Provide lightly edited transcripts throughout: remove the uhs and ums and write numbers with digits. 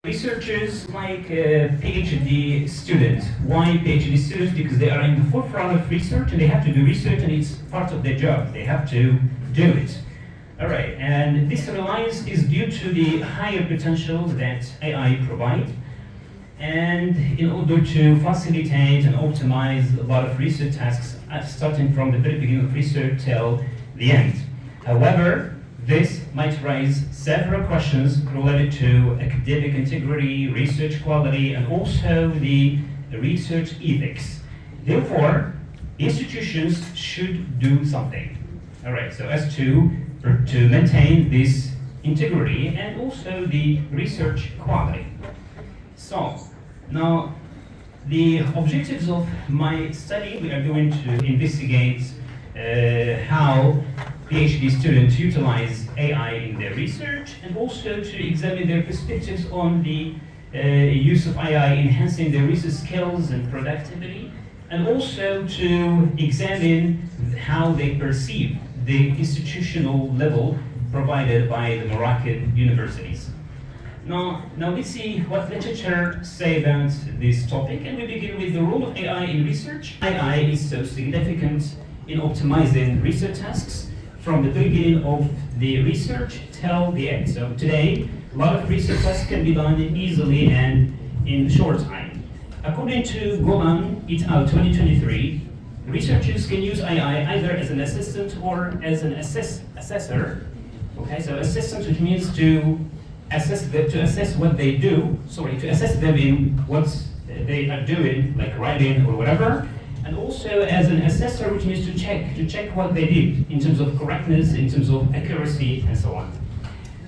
Researchers like PhD students. Why PhD students? Because they are in the forefront of research and they have to do research and it's part of their job. They have to do it. All right, and this reliance is due to the higher potential that AI provides. And in order to facilitate and optimize a lot of research tasks, starting from the very beginning of research till the end. However, this might raise several questions related to academic integrity, research quality, and also the research ethics. Therefore, institutions should do something. All right, so as to maintain this integrity and also the research quality. So, now, the objectives of my study, we are going to investigate how PhD students utilize AI in their research and also to examine their perspectives on the use of AI enhancing their research skills and productivity, and also to examine how they perceive the institutional level provided by the Moroccan universities. Now let's see what literature say about this topic, and we begin with the role of AI in research. AI is so significant in optimizing research tasks from the beginning of the research till the end. So today, a lot of research tasks can be done easily and in short time. According to Golan et al. 2023, researchers can use AI either as an assistant or as an assessor. Okay, so assistant, which means to assess what they do. To assess them in what they are doing, like writing or whatever. And also as an assessor, which means to check what they did in terms of correctness, in terms of accuracy, and so on.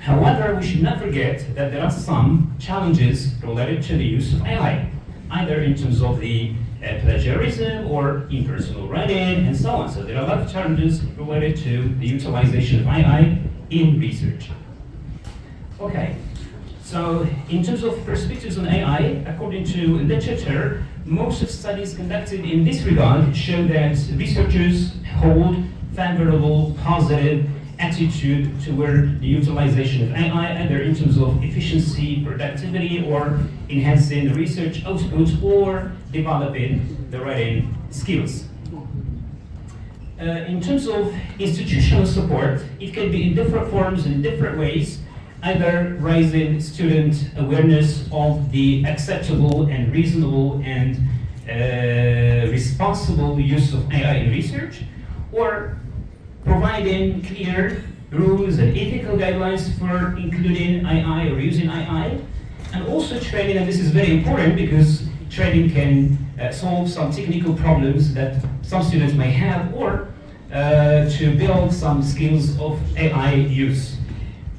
However, we should not forget that there are some challenges related to the use of AI, either in terms of the plagiarism or impersonal writing, and so on. So there are a lot of challenges related to the utilization of AI in research. Okay, so in terms of perspectives on AI, according to literature, most of studies conducted in this regard show that researchers hold favorable, positive attitude toward the utilization of AI, either in terms of efficiency, productivity, or enhancing the research output, or developing the writing skills. In terms of institutional support, it can be in different forms and different ways, either raising student awareness of the acceptable and reasonable and responsible use of AI in research, or providing clear rules and ethical guidelines for including AI or using AI, and also training, and this is very important because training can solve some technical problems that some students may have, or to build some skills of AI use.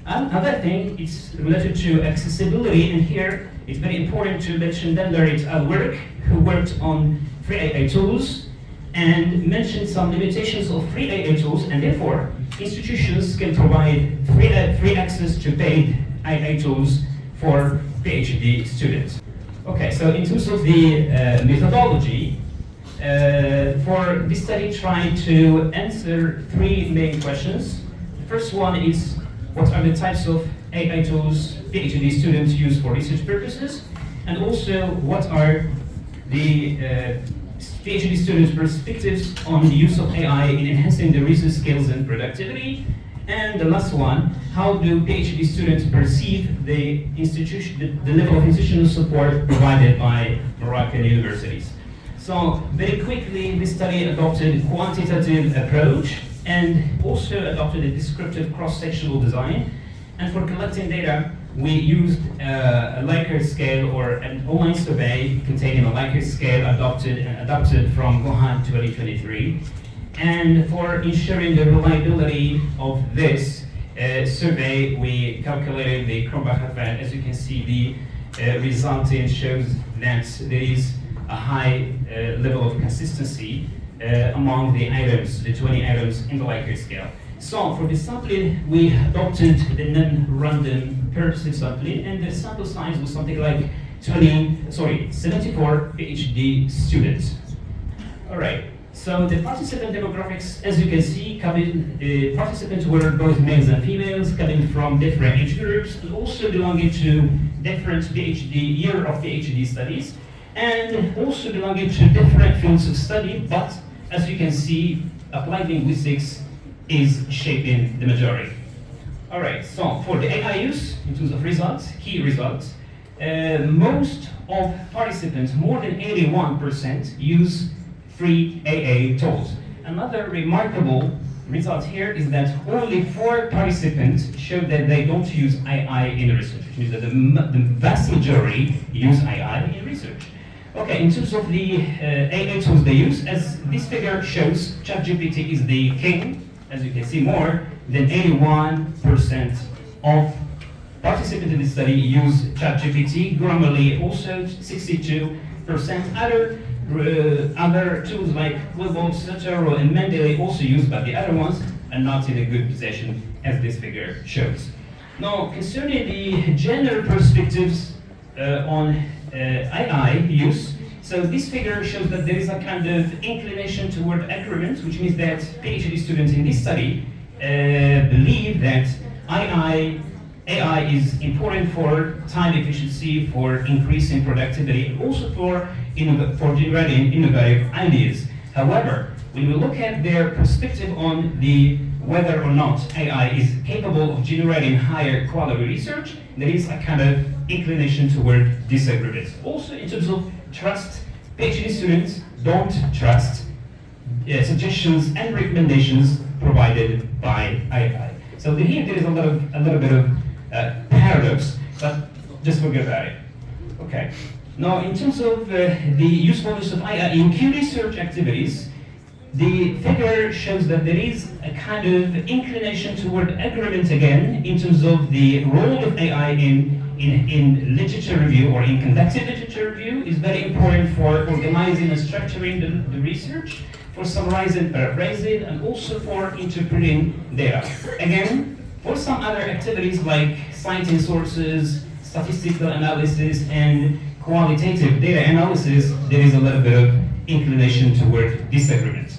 Another thing is related to accessibility, and here it's very important to mention Dendler et al. Work, who worked on free AI tools and mentioned some limitations of free AI tools, and therefore institutions can provide free access to paid AI tools for PhD students. Okay, so in terms of the methodology, for this study, try to answer three main questions. The first one is, what are the types of AI tools PhD students use for research purposes? And also, what are the PhD students' perspectives on the use of AI in enhancing their research skills and productivity? And the last one, how do PhD students perceive the level of institutional support provided by Moroccan universities? So, very quickly, this study adopted a quantitative approach and also adopted a descriptive cross-sectional design. And for collecting data, we used a Likert scale, or an online survey containing a Likert scale adopted from Gohan 2023. And for ensuring the reliability of this survey, we calculated the Kronbach effect. As you can see, the resulting shows that there is a high level of consistency among the items, the 20 items in the Likert scale. So for the sampling, we adopted the non-random purposive sampling, and the sample size was something like 74 PhD students. All right. So the participant demographics, as you can see, the participants were both males and females, coming from different age groups, and also belonging to different PhD, year of PhD studies, and also belonging to different fields of study, but as you can see, applied linguistics is shaping the majority. All right, so for the AI use, in terms of results, key results, most of participants, more than 81%, use free AA tools. Another remarkable result here is that only 4 participants showed that they don't use AI in research, which means that the vast majority use AI in research. Okay, in terms of the AI tools they use, as this figure shows, ChatGPT is the king. As you can see, more than 81% of participants in this study use ChatGPT. Grammarly also 62%. Other tools like revolves, and Mendeley also used, but the other ones are not in a good position, as this figure shows. Now, concerning the gender perspectives on AI use, so this figure shows that there is a kind of inclination toward agreement, which means that PhD students in this study believe that AI is important for time efficiency, for increasing productivity, and also for generating innovative ideas. However, when we look at their perspective on whether or not AI is capable of generating higher quality research, there is a kind of inclination toward disagreement. Also, in terms of trust, PhD students don't trust suggestions and recommendations provided by AI. So here there is a little bit of paradox, but just forget about it. Okay. Now, in terms of the usefulness of AI in key research activities, the figure shows that there is a kind of inclination toward agreement again in terms of the role of AI in literature review, or in conducting literature review, is very important for organizing and structuring the research, for summarizing, paraphrasing, and also for interpreting data. Again, for some other activities like citing sources, statistical analysis, and qualitative data analysis, there is a little bit of inclination toward disagreement.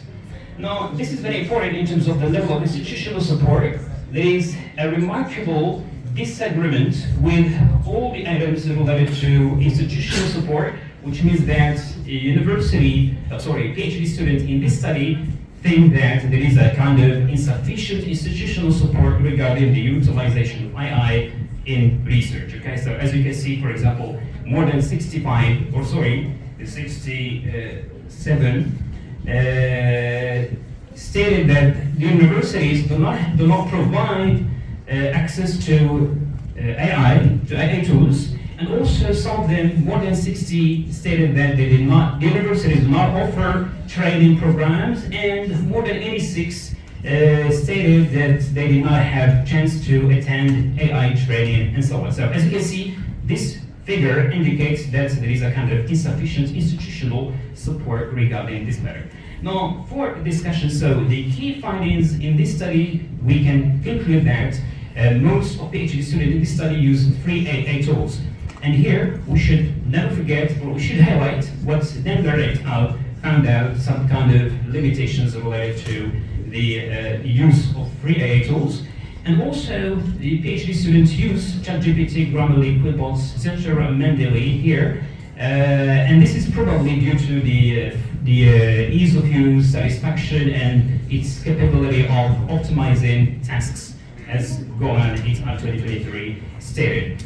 Now, this is very important in terms of the level of institutional support. There is a remarkable disagreement with all the items related to institutional support, which means that PhD students in this study think that there is a kind of insufficient institutional support regarding the utilization of AI in research. Okay, so as you can see, for example, more than 67 stated that the universities do not provide access to AI tools, and also some of them, more than 60, stated that the universities do not offer training programs, and more than 86 stated that they did not have chance to attend AI training, and so on. So as you can see, this figure indicates that there is a kind of insufficient institutional support regarding this matter. Now, for discussion, so the key findings in this study, we can conclude that most of PhD students in this study use free AI tools. And here, we should never forget, or we should highlight what Denver et al. Found out some kind of limitations related to the use of free AI tools. And also, the PhD students use ChatGPT, Grammarly, Quillbots, etc., and Mendeley here. And this is probably due to the ease of use, satisfaction, and its capability of optimizing tasks, as Golan et al. 2023 stated.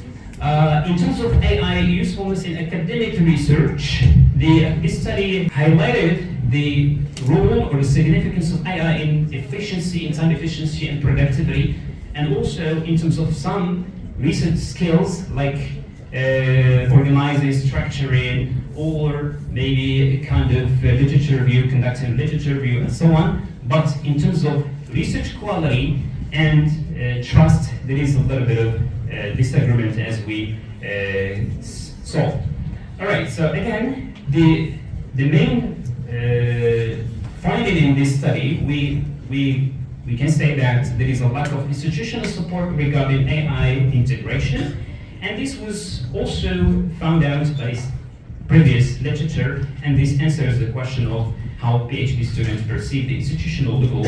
In terms of AI usefulness in academic research, this study highlighted the role or the significance of AI in efficiency, in time efficiency and productivity, and also in terms of some research skills like organizing, structuring, or maybe a kind of literature review, conducting literature review, and so on. But in terms of research quality and trust, there is a little bit of disagreement, as we saw. All right. So again, the main finding in this study, we can say that there is a lack of institutional support regarding AI integration, and this was also found out by previous literature, and this answers the question of how PhD students perceive the institutional level,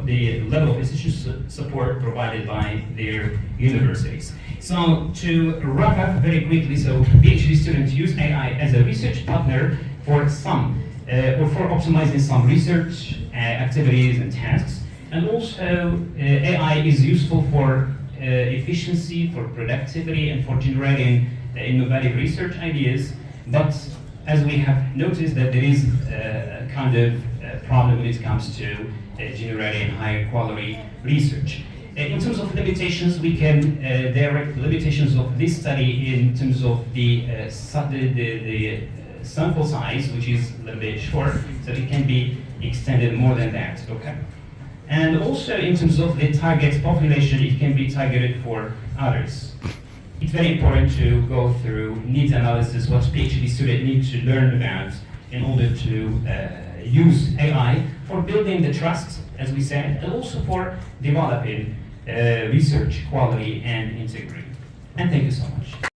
the level of institutional support provided by their universities. So to wrap up very quickly, so PhD students use AI as a research partner for some, or for optimizing some research activities and tasks. And also AI is useful for efficiency, for productivity, and for generating innovative research ideas. But as we have noticed that there is a kind of problem when it comes to generating higher quality research. In terms of limitations, we can direct the limitations of this study in terms of the sample size, which is a little bit short, so it can be extended more than that. Okay. And also in terms of the target population, it can be targeted for others. It's very important to go through needs analysis, what PhD students need to learn about in order to use AI for building the trust, as we said, and also for developing research quality and integrity. And thank you so much.